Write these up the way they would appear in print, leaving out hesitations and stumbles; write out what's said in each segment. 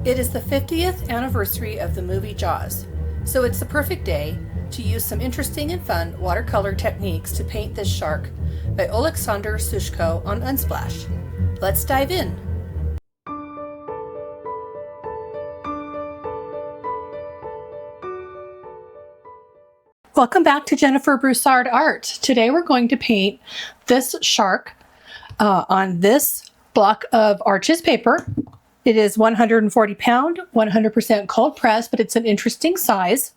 It is the 50th anniversary of the movie Jaws, so it's the perfect day to use some interesting and fun watercolor techniques to paint this shark by Alexander Sushko on Unsplash. Let's dive in. Welcome back to Jennifer Broussard Art. Today we're going to paint this shark on this block of Arches paper. It is 140 pound, 100% cold press, but it's an interesting size.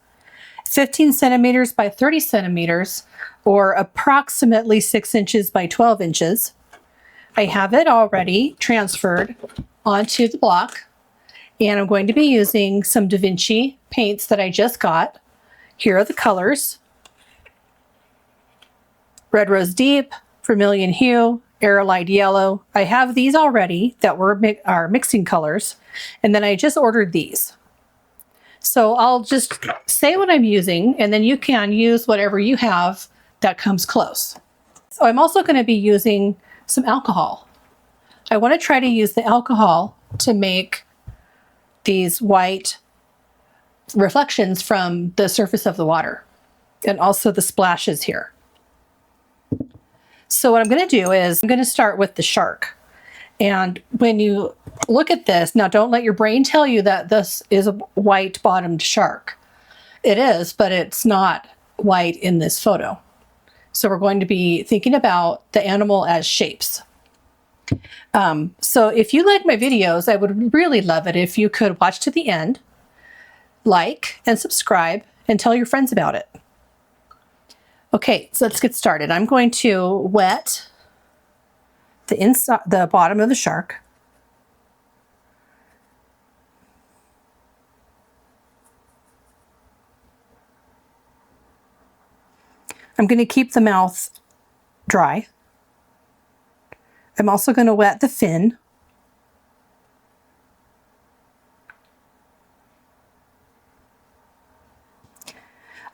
15 centimeters by 30 centimeters, or approximately 6 inches by 12 inches. I have it already transferred onto the block, and I'm going to be using some DaVinci paints that I just got. Here are the colors: Red Rose Deep, Vermilion Hue, arylide Yellow. I have these already that are mixing colors, and then I just ordered these. So I'll just say what I'm using, and then you can use whatever you have that comes close. So I'm also going to be using some alcohol. I want to try to use the alcohol to make these white reflections from the surface of the water, and also the splashes here. So what I'm going to do is I'm going to start with the shark. And when you look at this, now don't let your brain tell you that this is a white bottomed shark. It is, but it's not white in this photo. So we're going to be thinking about the animal as shapes. So if you like my videos, I would really love it if you could watch to the end, like and subscribe, and tell your friends about it. Okay, so let's get started. I'm going to wet the bottom of the shark. I'm going to keep the mouth dry. I'm also going to wet the fin.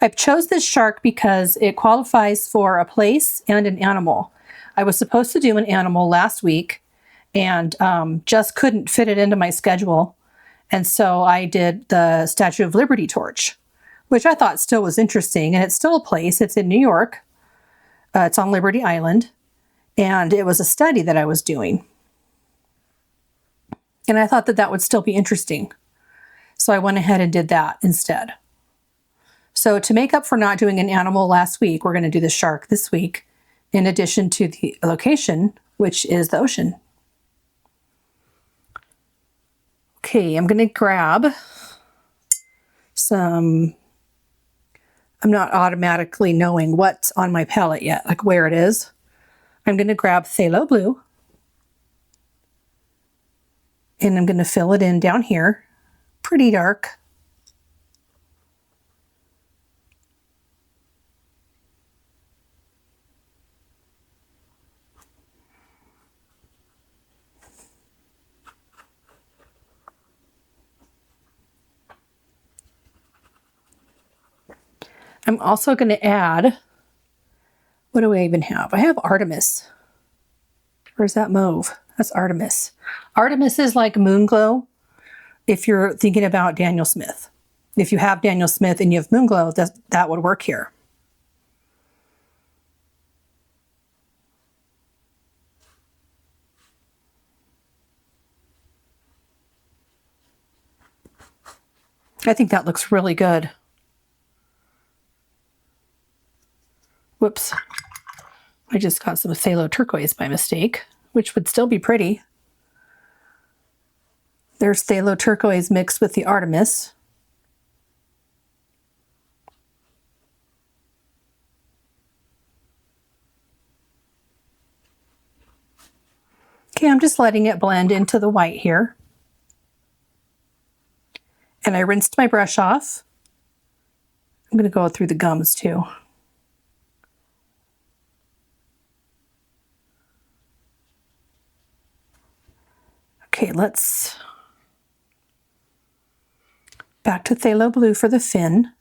I chose this shark because it qualifies for a place and an animal. I was supposed to do an animal last week and just couldn't fit it into my schedule. And so I did the Statue of Liberty torch, which I thought still was interesting. And it's still a place. It's in New York. It's on Liberty Island. And it was a study that I was doing. And I thought that that would still be interesting. So I went ahead and did that instead. So to make up for not doing an animal last week, we're going to do the shark this week, in addition to the location, which is the ocean. Okay, I'm going to grab some, I'm not automatically knowing what's on my palette yet, like where it is. I'm going to grab phthalo blue, and I'm going to fill it in down here, pretty dark. I'm also going to add, what do I even have? I have Artemis. Where's that mauve? That's Artemis. Artemis is like moon glow if you're thinking about Daniel Smith. If you have Daniel Smith and you have moon glow, that would work here. I think that looks really good. Whoops. I just got some phthalo turquoise by mistake, which would still be pretty. There's phthalo turquoise mixed with the Artemis. Okay, I'm just letting it blend into the white here. And I rinsed my brush off. I'm going to go through the gums too. Okay, let's back to phthalo blue for the fin.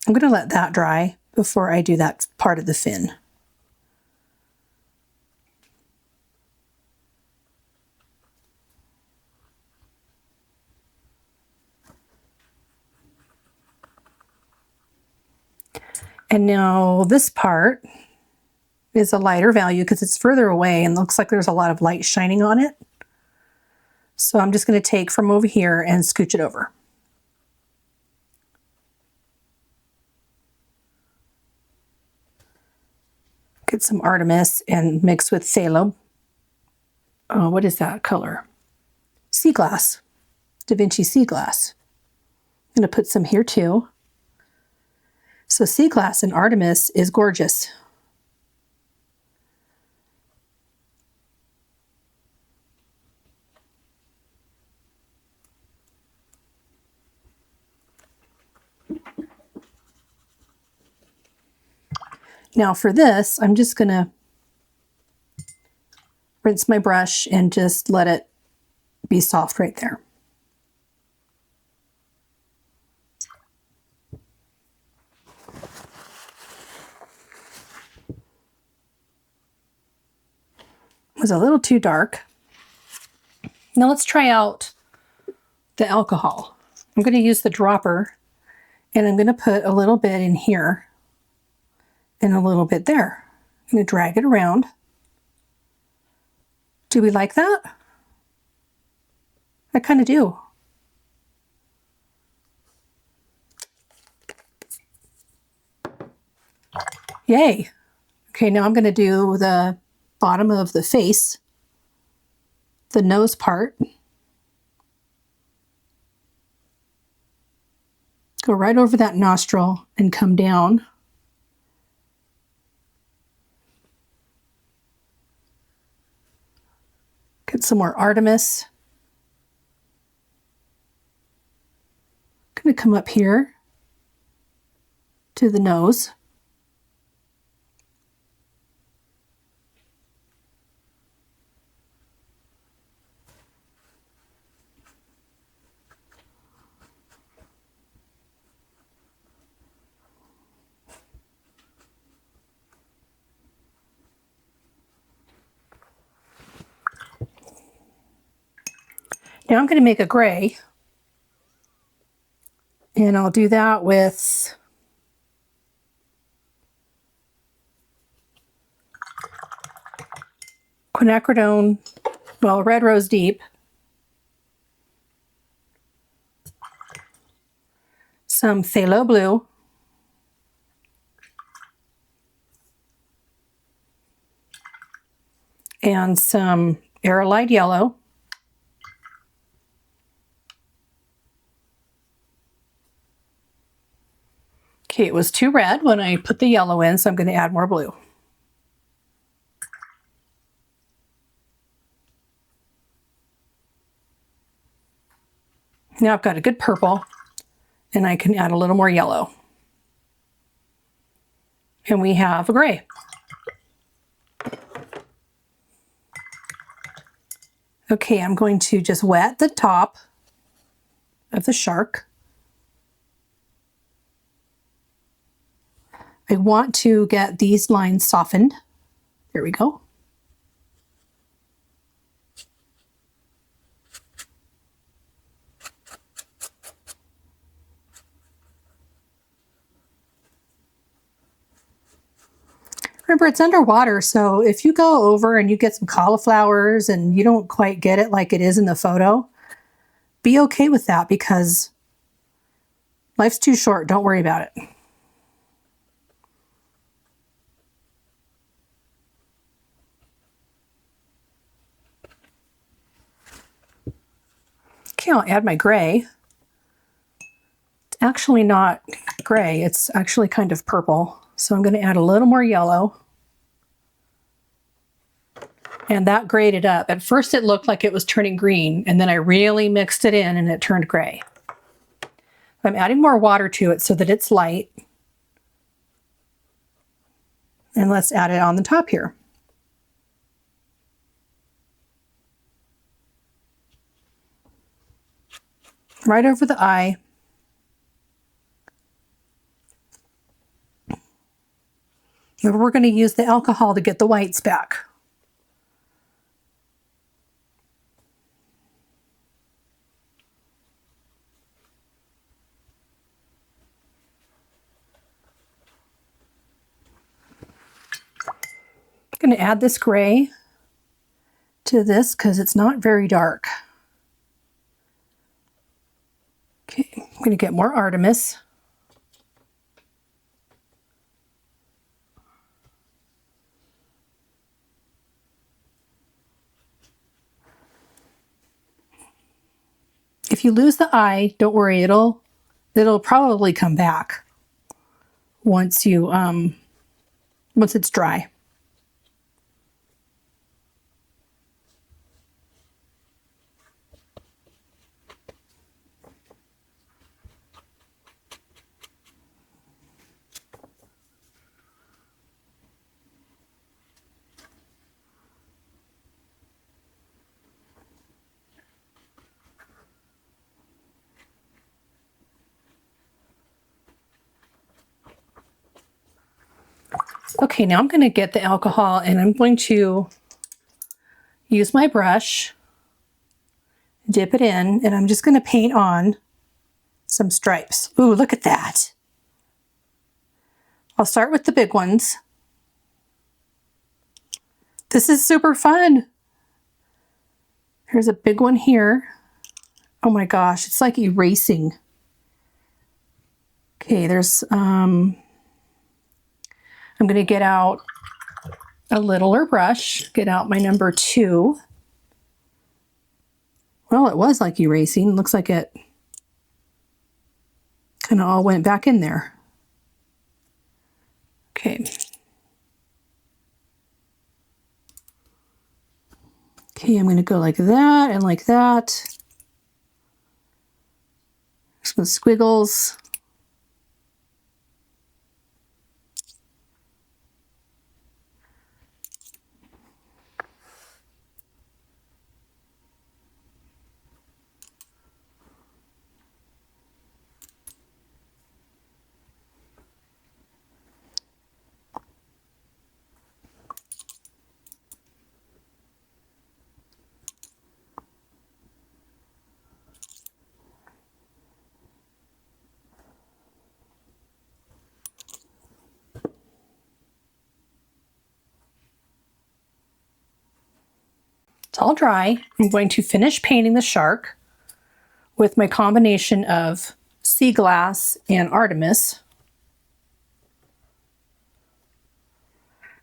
I'm going to let that dry before I do that part of the fin. And now this part is a lighter value because it's further away and looks like there's a lot of light shining on it. So I'm just going to take from over here and scooch it over. Get some Artemis and mix with phthalo. What is that color? Seaglass. DaVinci Seaglass. I'm going to put some here too. So Seaglass and Artemis is gorgeous. Now for this, I'm just going to rinse my brush and just let it be soft right there. It was a little too dark. Now let's try out the alcohol. I'm going to use the dropper and I'm going to put a little bit in here and a little bit there. I'm going to drag it around. Do we like that? I kind of do. Yay. Okay, now I'm going to do the bottom of the face, the nose part. Go right over that nostril and come down. Get some more Artemis. I'm going to come up here to the nose. Now I'm going to make a gray, and I'll do that with quinacridone, well, Red Rose Deep, some phthalo blue, and some arylide yellow. Okay, it was too red when I put the yellow in, so I'm going to add more blue. Now I've got a good purple, and I can add a little more yellow. And we have a gray. Okay, I'm going to just wet the top of the shark. I want to get these lines softened. There we go. Remember, it's underwater, so if you go over and you get some cauliflowers and you don't quite get it like it is in the photo, be okay with that because life's too short. Don't worry about it. Okay, I'll add my gray. It's actually not gray, it's actually kind of purple. So I'm going to add a little more yellow. And that grayed it up. At first it looked like it was turning green, and then I really mixed it in and it turned gray. I'm adding more water to it so that it's light. And let's add it on the top here. Right over the eye. And we're going to use the alcohol to get the whites back. I'm going to add this gray to this because it's not very dark. Okay, I'm going to get more Artemis. If you lose the eye, don't worry, it'll probably come back once you once it's dry. Okay, now I'm going to get the alcohol and I'm going to use my brush, dip it in, and I'm just going to paint on some stripes. Ooh, look at that. I'll start with the big ones. This is super fun. Here's a big one here. Oh my gosh, it's like erasing. Okay, there's, I'm going to get out a littler brush, get out my number 2. Well, it was like erasing. Looks like it kind of all went back in there. Okay. Okay, I'm going to go like that and like that. Some squiggles. It's all dry. I'm going to finish painting the shark with my combination of seaglass and artemis.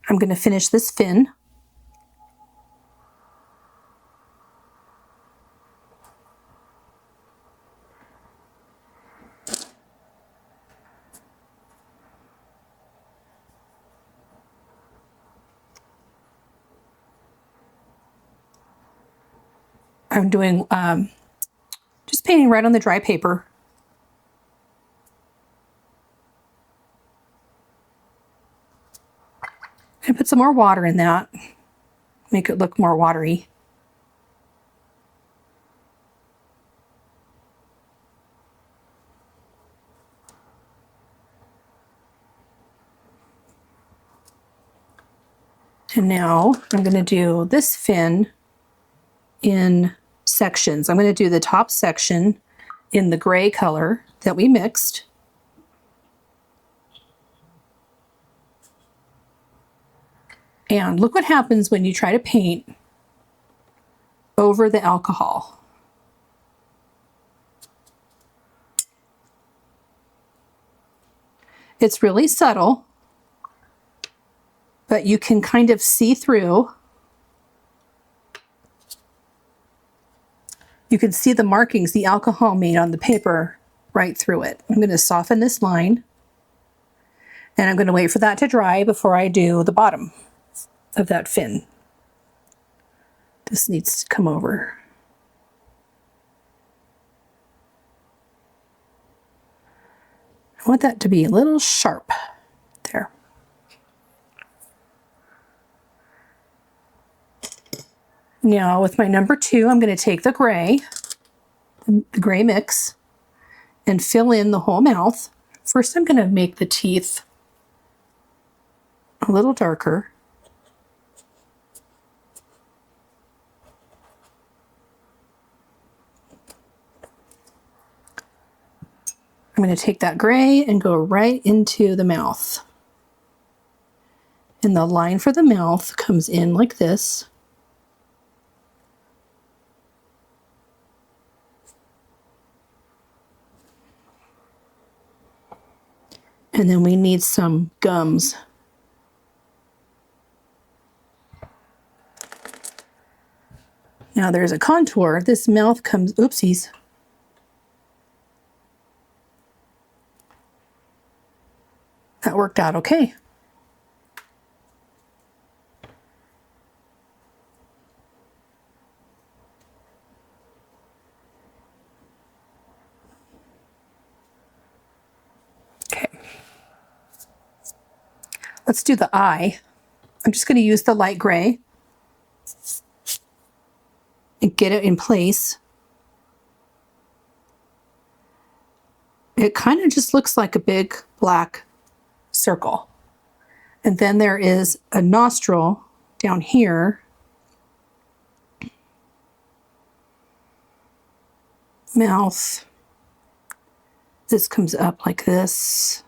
I'm going to finish this fin. I'm doing just painting right on the dry paper. I put some more water in that, make it look more watery. And now I'm going to do this fin in sections. I'm going to do the top section in the gray color that we mixed. And look what happens when you try to paint over the alcohol. It's really subtle, but you can kind of see through. You can see the markings the alcohol made on the paper right through it. I'm going to soften this line, and I'm going to wait for that to dry before I do the bottom of that fin. This needs to come over. I want that to be a little sharp there. Now with my number 2, I'm going to take the gray mix, and fill in the whole mouth. First, I'm going to make the teeth a little darker. I'm going to take that gray and go right into the mouth. And the line for the mouth comes in like this. And then we need some gums. Now there's a contour. This mouth comes, oopsies. That worked out okay. Okay. Let's do the eye. I'm just going to use the light gray and get it in place. It kind of just looks like a big black circle. And then there is a nostril down here. Mouth. This comes up like this.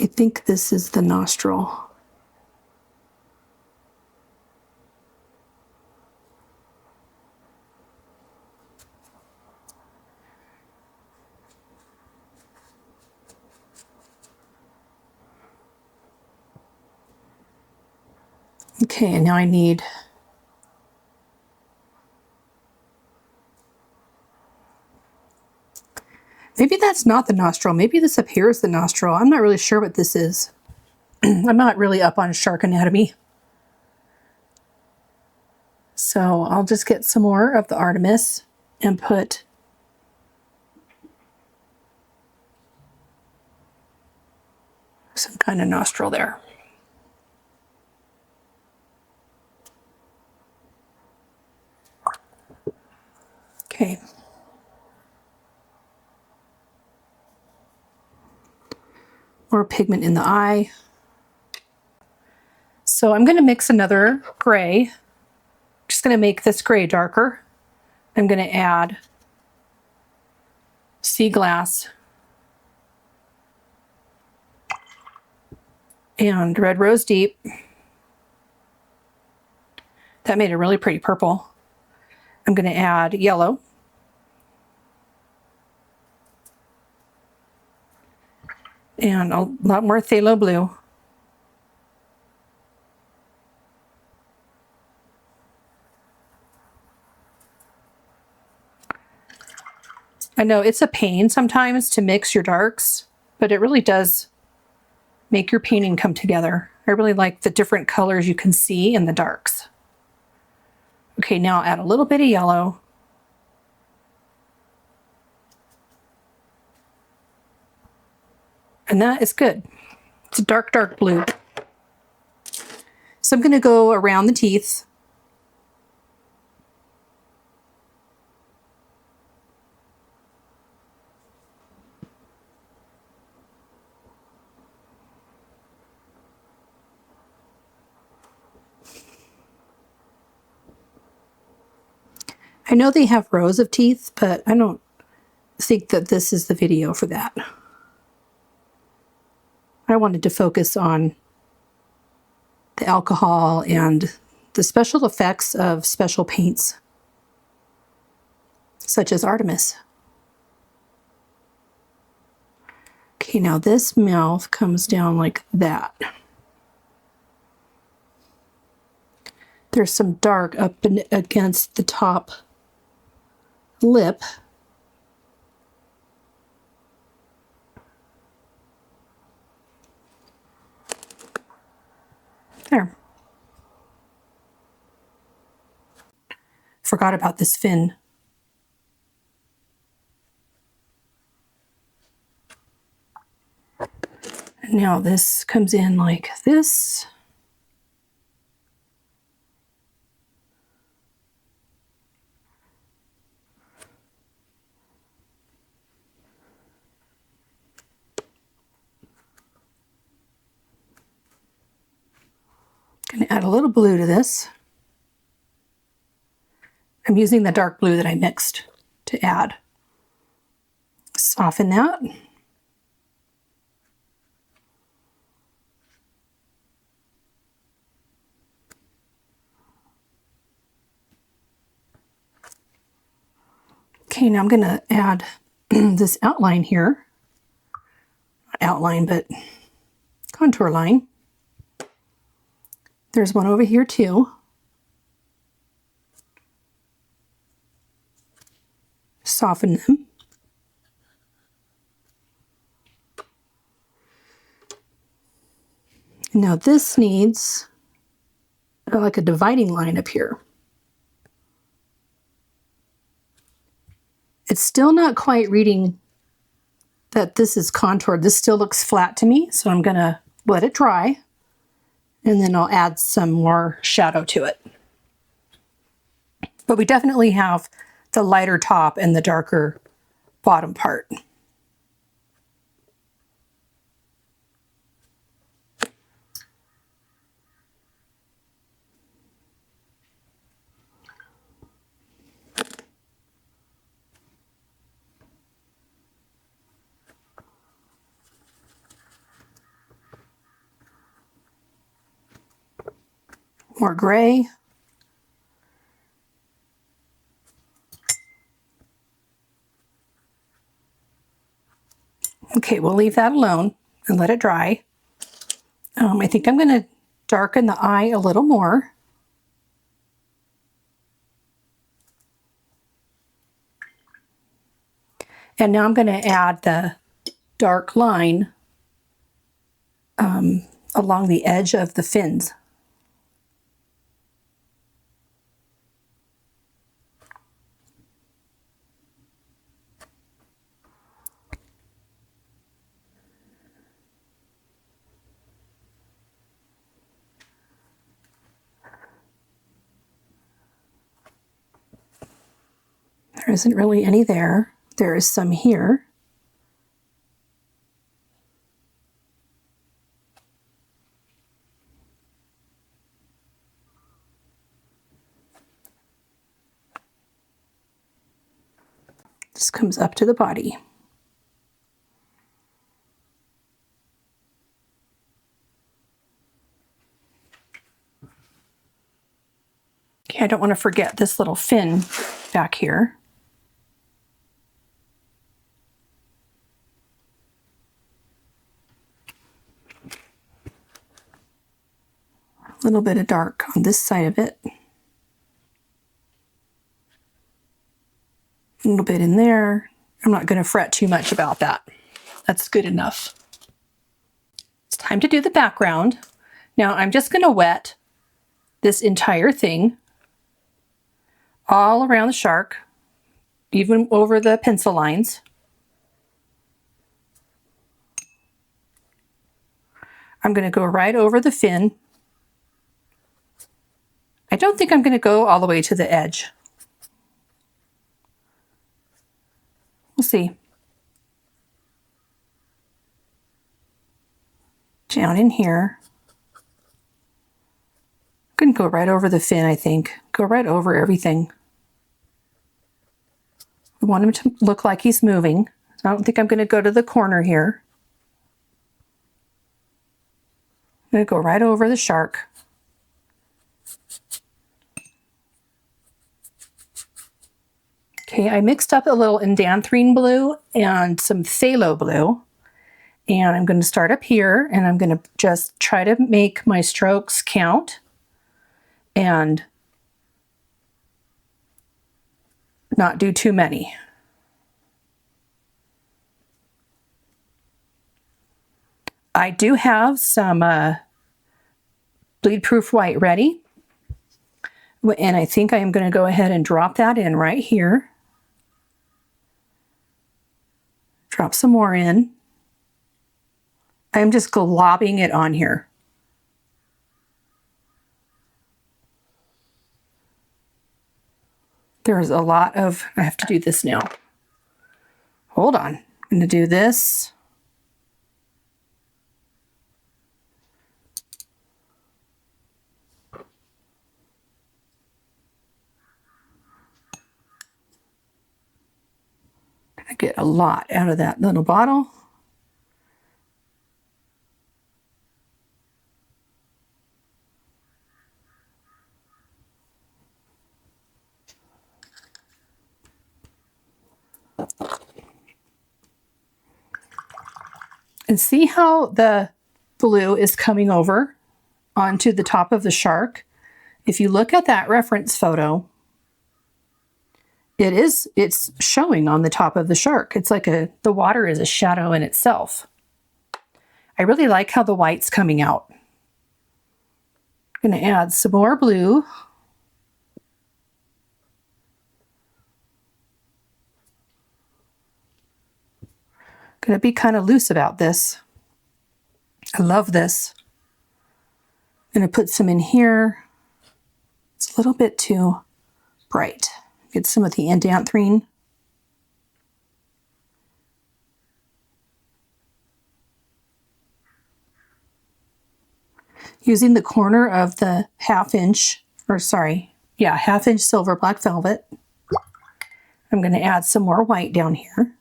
I think this is the nostril. Okay, and now I need maybe that's not the nostril. Maybe this up here is the nostril. I'm not really sure what this is. I'm not really up on shark anatomy. So I'll just get some more of the Artemis and put some kind of nostril there. Okay. More pigment in the eye. So I'm going to mix another gray. Just going to make this gray darker. I'm going to add seaglass and red rose deep. That made a really pretty purple. I'm going to add yellow. And a lot more phthalo blue. I know it's a pain sometimes to mix your darks, but it really does make your painting come together. I really like the different colors you can see in the darks. Okay, now I'll add a little bit of yellow. And that is good. It's a dark, dark blue. So I'm going to go around the teeth. I know they have rows of teeth, but I don't think that this is the video for that. I wanted to focus on the alcohol and the special effects of special paints, such as Artemis. Okay, now this mouth comes down like that. There's some dark up against the top lip. There. Forgot about this fin. And now this comes in like this. Going to add a little blue to this. I'm using the dark blue that I mixed to add. Soften that. Okay, now I'm going to add this outline here. Not outline, but contour line. There's one over here too. Soften them. Now this needs like a dividing line up here. It's still not quite reading that this is contoured. This still looks flat to me, so I'm going to let it dry, and then I'll add some more shadow to it. But we definitely have the lighter top and the darker bottom part. More gray. Okay, we'll leave that alone and let it dry. I think I'm going to darken the eye a little more. And now I'm going to add the dark line along the edge of the fins. There isn't really any there. There is some here. This comes up to the body. Okay, I don't want to forget this little fin back here. A little bit of dark on this side of it. A little bit in there. I'm not going to fret too much about that. That's good enough. It's time to do the background. Now I'm just going to wet this entire thing all around the shark, even over the pencil lines. I'm going to go right over the fin. I don't think I'm going to go all the way to the edge. We'll see. Down in here. I'm going to go right over the fin, I think. Go right over everything. I want him to look like he's moving. I don't think I'm going to go to the corner here. I'm going to go right over the shark. Okay, I mixed up a little indanthrene blue and some phthalo blue. And I'm going to start up here, and I'm going to just try to make my strokes count and not do too many. I do have some Bleedproof white ready. And I think I am going to go ahead and drop that in right here. Drop some more in. I'm just globbing it on here. There's a lot of, I have to do this now. Hold on, I'm going to do this. I get a lot out of that little bottle. And see how the blue is coming over onto the top of the shark? If you look at that reference photo, it's showing on the top of the shark. It's like the water is a shadow in itself. I really like how the white's coming out. I'm going to add some more blue. Going to be kind of loose about this. I love this. I'm going to put some in here. It's a little bit too bright. Get some of the indanthrene. Using the corner of the half-inch silver black velvet, I'm going to add some more white down here.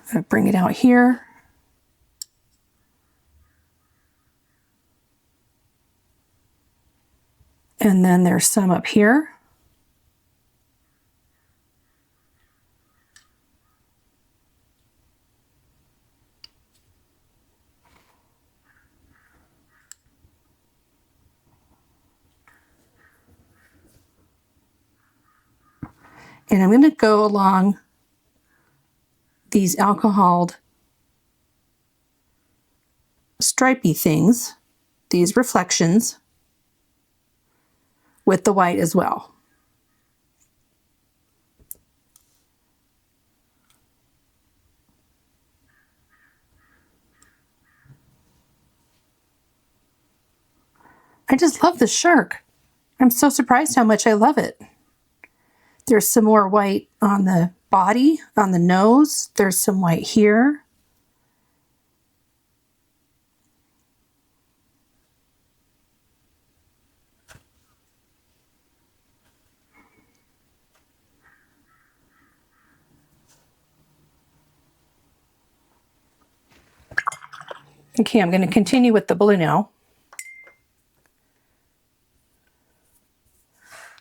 I'm going to bring it out here. And then there's some up here. And I'm going to go along these alcoholed stripey things, these reflections, with the white as well. I just love this shark. I'm so surprised how much I love it. There's some more white on the body, on the nose. There's some white here. Okay, I'm going to continue with the blue now.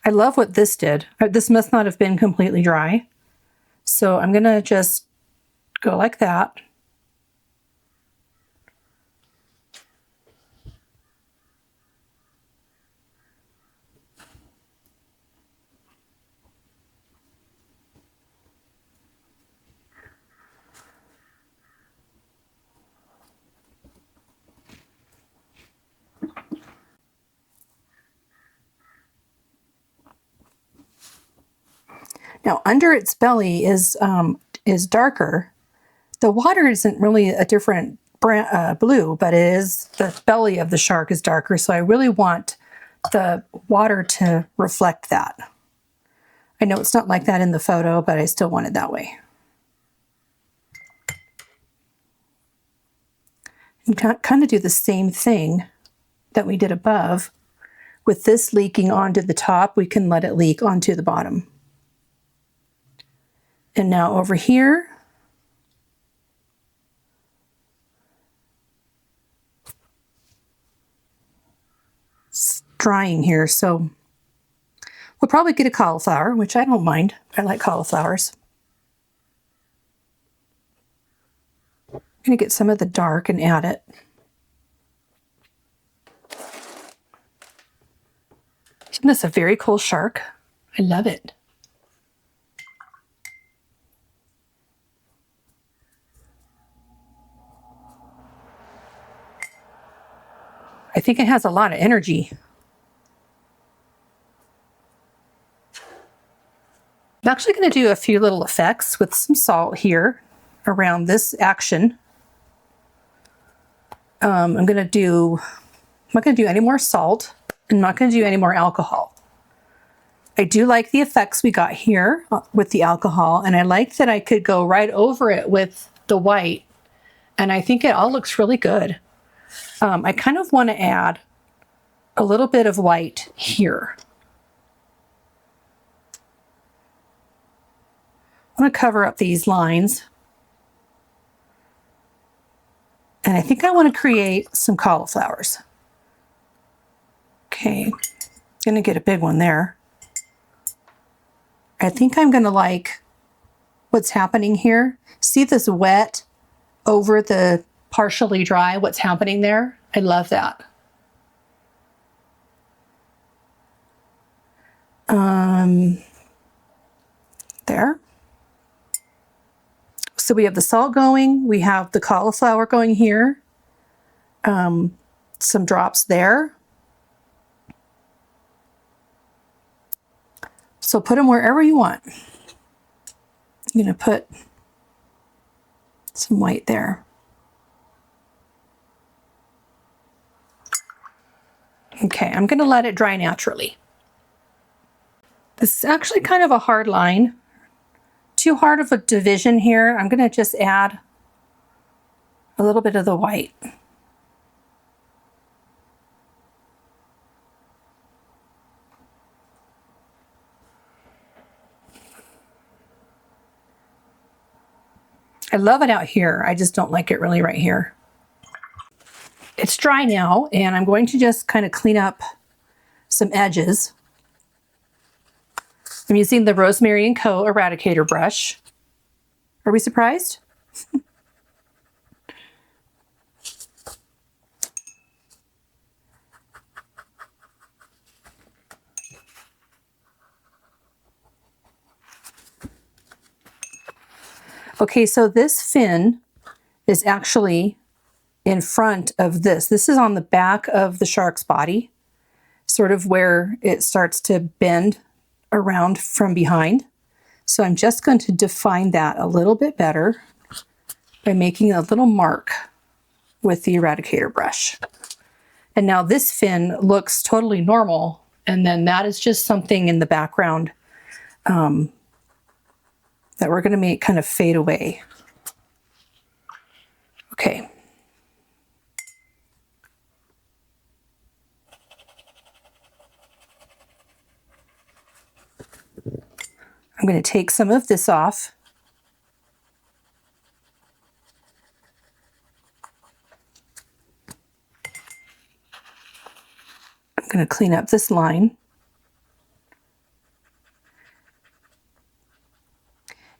I love what this did. This must not have been completely dry. So I'm going to just go like that. Now, under its belly is darker. The water isn't really a different blue, but it is the belly of the shark is darker. So I really want the water to reflect that. I know it's not like that in the photo, but I still want it that way. You can kind of do the same thing that we did above. With this leaking onto the top, we can let it leak onto the bottom. And now over here, it's drying here, so we'll probably get a cauliflower, which I don't mind. I like cauliflowers. I'm going to get some of the dark and add it. Isn't this a very cool shark? I love it. I think it has a lot of energy. I'm actually going to do a few little effects with some salt here around this action. I'm not going to do any more salt. I'm not going to do any more alcohol. I do like the effects we got here with the alcohol, and I like that I could go right over it with the white, and I think it all looks really good. I kind of want to add a little bit of white here. I'm going to cover up these lines. And I think I want to create some cauliflowers. Okay, going to get a big one there. I think I'm going to like what's happening here. See this wet over the partially dry, what's happening there? I love that. There. So we have the salt going, we have the cauliflower going here, some drops there. So put them wherever you want. I'm going to put some white there. Okay, I'm going to let it dry naturally. This is actually kind of a hard line. Too hard of a division here. I'm going to just add a little bit of the white. I love it out here. I just don't like it really right here. It's dry now, and I'm going to just kind of clean up some edges. I'm using the Rosemary & Co. Eradicator brush. Are we surprised? Okay, so this fin is actually in front of this. This is on the back of the shark's body, sort of where it starts to bend around from behind. So I'm just going to define that a little bit better by making a little mark with the Eradicator brush. And now this fin looks totally normal, and then that is just something in the background that we're going to make kind of fade away. Okay. I'm going to take some of this off. I'm going to clean up this line.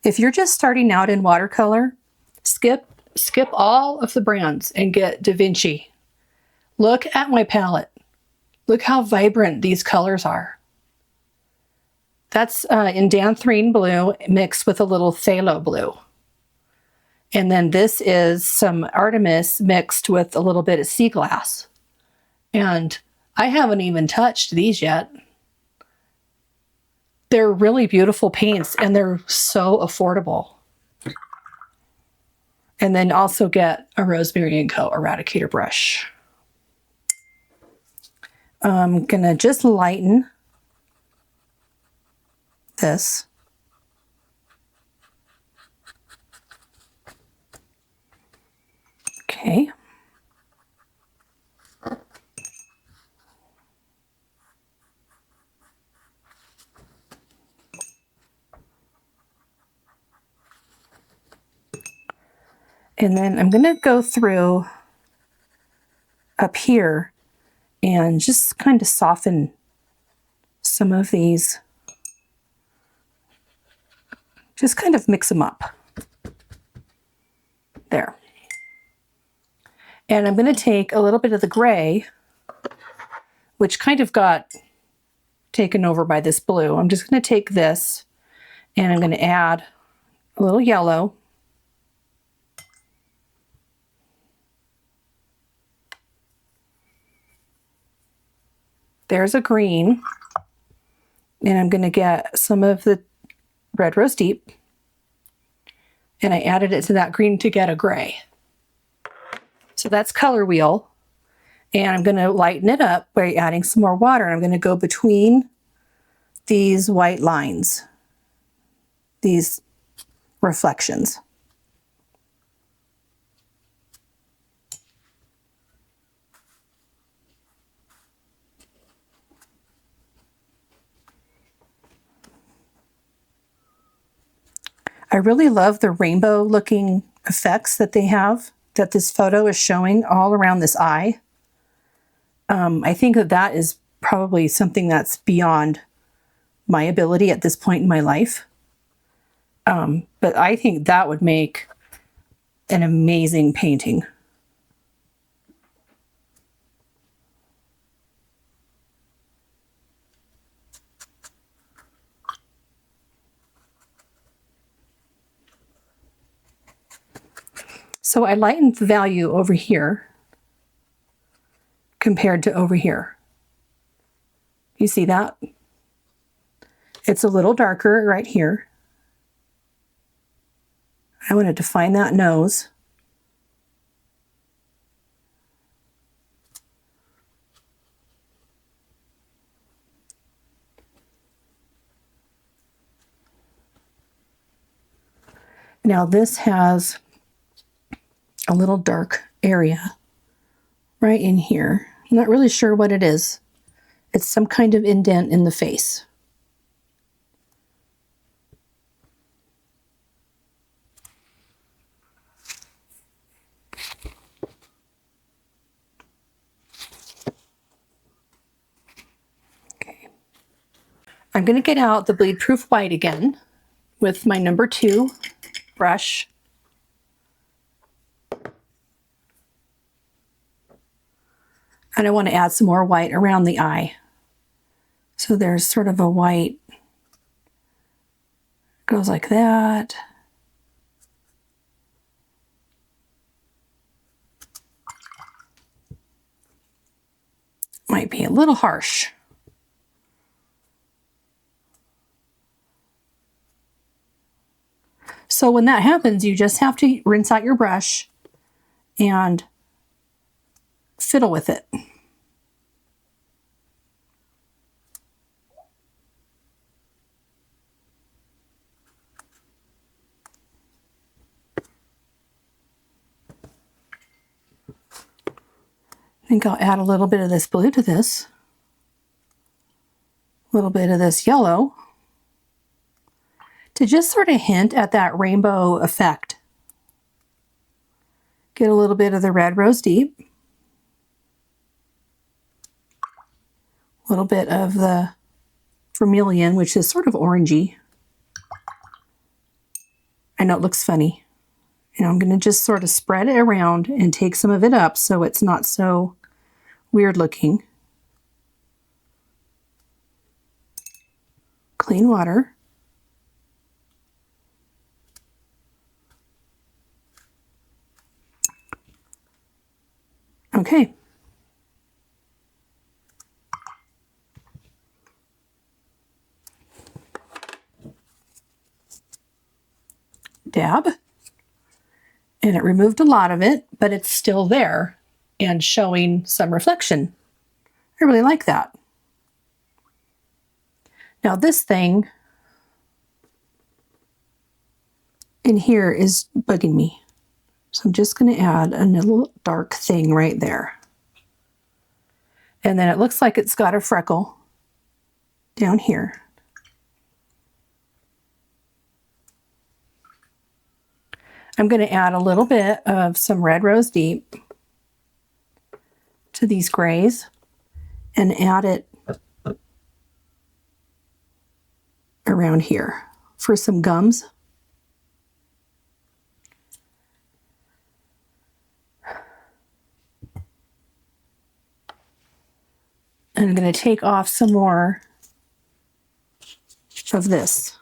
If you're just starting out in watercolor, skip all of the brands and get DaVinci. Look at my palette. Look how vibrant these colors are. That's indanthrene blue mixed with a little phthalo blue. And then this is some artemis mixed with a little bit of seaglass. And I haven't even touched these yet. They're really beautiful paints, and they're so affordable. And then also get a Rosemary & Co. Eradicator brush. I'm gonna just lighten this. Okay. And then I'm going to go through up here and just kind of soften some of these. Just kind of mix them up. There. And I'm going to take a little bit of the gray, which kind of got taken over by this blue. I'm just going to take this and I'm going to add a little yellow. There's a green, and I'm going to get some of the Red Rose Deep, and I added it to that green to get a gray. So that's color wheel, and I'm going to lighten it up by adding some more water. I'm going to go between these white lines, these reflections. I really love the rainbow looking effects that they have, that this photo is showing all around this eye. I think that is probably something that's beyond my ability at this point in my life. But I think that would make an amazing painting. So I lightened the value over here compared to over here. You see that? It's a little darker right here. I want to define that nose. Now this has a little dark area right in here. I'm not really sure what it is. It's some kind of indent in the face. Okay. I'm going to get out the Bleedproof white again with my number 2 brush. And I want to add some more white around the eye. So there's sort of a white, goes like that. Might be a little harsh. So when that happens, you just have to rinse out your brush and fiddle with it. I think I'll add a little bit of this blue to this, a little bit of this yellow, to just sort of hint at that rainbow effect. Get a little bit of the red rose deep, a little bit of the vermilion, which is sort of orangey. I know it looks funny. And I'm going to just sort of spread it around and take some of it up so it's not so weird looking. Clean water. Okay. Dab. And it removed a lot of it, but it's still there and showing some reflection. I really like that. Now this thing in here is bugging me. So I'm just going to add a little dark thing right there. And then it looks like it's got a freckle down here. I'm going to add a little bit of some red rose deep to these grays and add it around here for some gums. And I'm going to take off some more of this.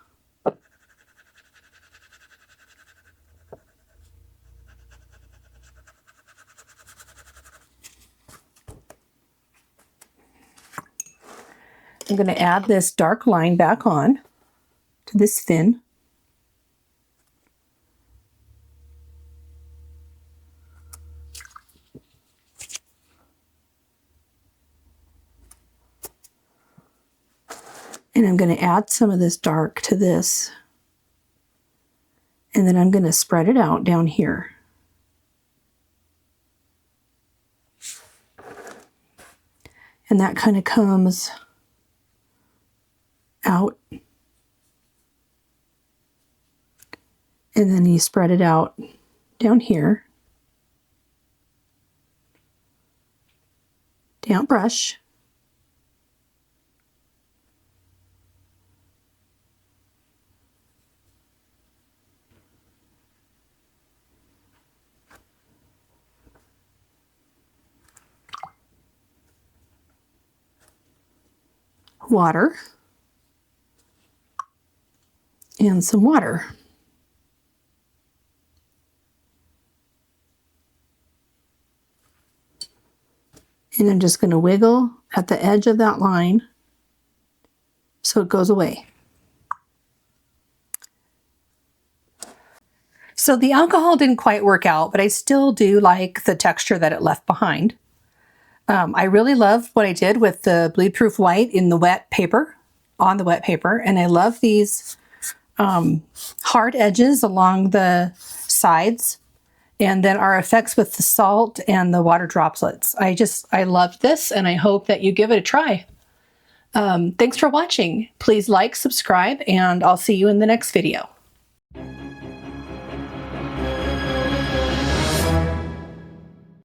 I'm going to add this dark line back on to this fin. And I'm going to add some of this dark to this. And then I'm going to spread it out down here. And that kind of comes out. And then you spread it out down here. Damp brush. water and some water. And I'm just going to wiggle at the edge of that line so it goes away. So the alcohol didn't quite work out, but I still do like the texture that it left behind. I really love what I did with the Bleedproof white in the wet paper, on the wet paper, and I love these hard edges along the sides, and then our effects with the salt and the water droplets. I loved this, and I hope that you give it a try. Thanks for watching. Please like, subscribe, and I'll see you in the next video.